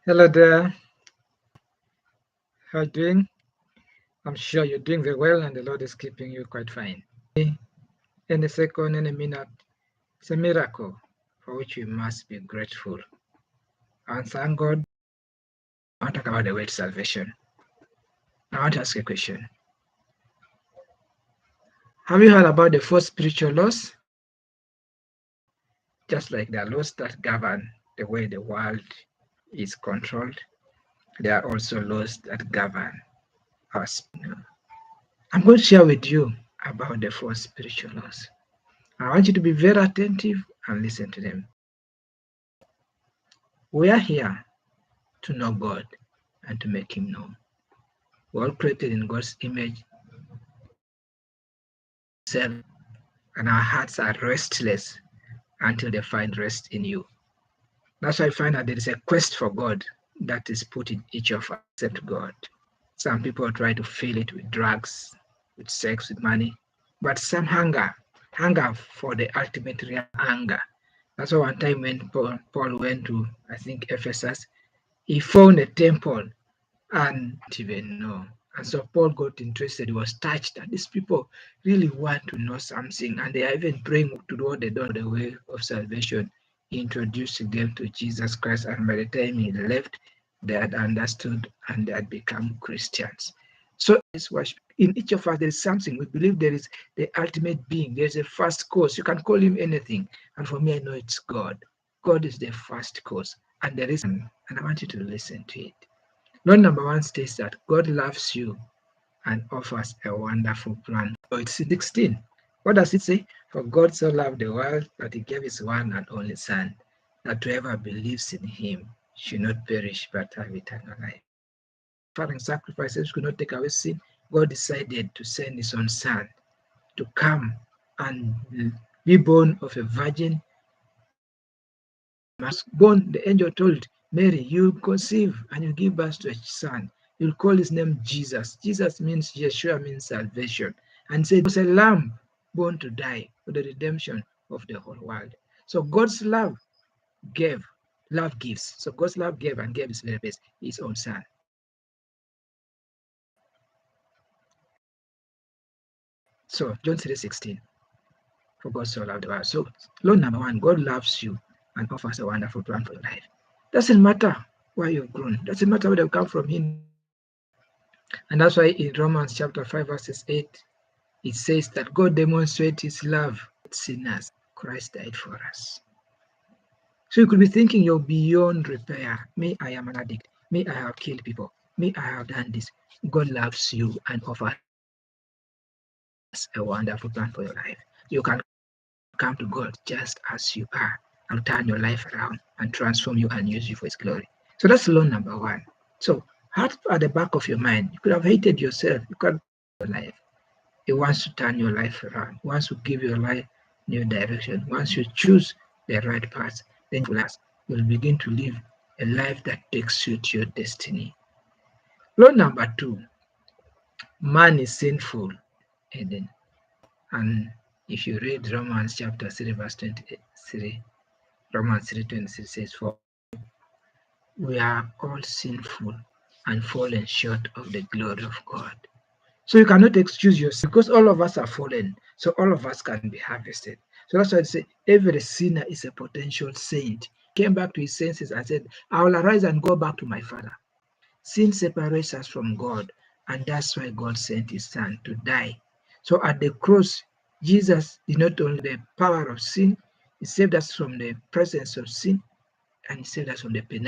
Hello there. How are you doing? I'm sure you're doing very well and the Lord is keeping you quite fine. Any second, any minute, it's a miracle for which we must be grateful. And thank God. I want to talk about the word salvation. I want to ask a question. Have you heard about the four spiritual laws? Just like the laws that govern the way the world is controlled, there are also laws that govern us. I'm going to share with you about the four spiritual laws. I want you to be very attentive and listen to them. We are here to know God and to make Him known. We're all created in God's image, and our hearts are restless until they find rest in you. That's why I find that there is a quest for God that is put in each of us except God. Some people try to fill it with drugs, with sex, with money, but some hunger for the ultimate real anger. That's why one time when Paul went to, I think, Ephesus, he found a temple and even know. And so Paul got interested, he was touched that these people really want to know something, and they are even praying to what they don't know the way of salvation. He introduced them to Jesus Christ, and by the time he left, they had understood and they had become Christians. So it's worship. In each of us, there is something. We believe there is the ultimate being. There's a first cause. You can call him anything. And for me, I know it's God. God is the first cause. And there is, and I want you to listen to it. Law number one states that God loves you and offers a wonderful plan. So it's 16. What does it say? For God so loved the world that he gave his one and only Son, that whoever believes in him should not perish but have eternal life. Offering sacrifices could not take away sin. God decided to send his own Son to come and be born of a virgin. Born, the angel told Mary, you'll conceive and you'll give birth to a son. You'll call his name Jesus. Jesus means Yeshua, means salvation. And said, it was a lamb born to die for the redemption of the whole world. So God's love gives. So God's love gave and gave his very best, his own son. So John 3:16, for God so loved the world. So law number one, God loves you and offers a wonderful plan for your life. Doesn't matter where you've grown. Doesn't matter where you come from. And that's why in Romans chapter 5, verses 8, it says that God demonstrates his love to sinners. Christ died for us. So you could be thinking you're beyond repair. Me, I am an addict. Me, I have killed people. Me, I have done this. God loves you and offers a wonderful plan for your life. You can come to God just as you are and turn your life around and transform you and use you for his glory. So that's law number one. So at the back of your mind, you could have hated yourself. You could have your life. He wants to turn your life around. He wants to give your life new direction. Once you choose the right path, then you'll begin to live a life that takes you to your destiny. Law number two, man is sinful. And if you read Romans chapter 3, verse 23, Romans 3:23 says, for we are all sinful and fallen short of the glory of God. So you cannot excuse yourself because all of us are fallen. So all of us can be harvested. So that's why I say every sinner is a potential saint. Came back to his senses and said, I will arise and go back to my father. Sin separates us from God, and that's why God sent his son to die. So at the cross, Jesus did not only the power of sin, he saved us from the presence of sin, and he saved us from the penalty.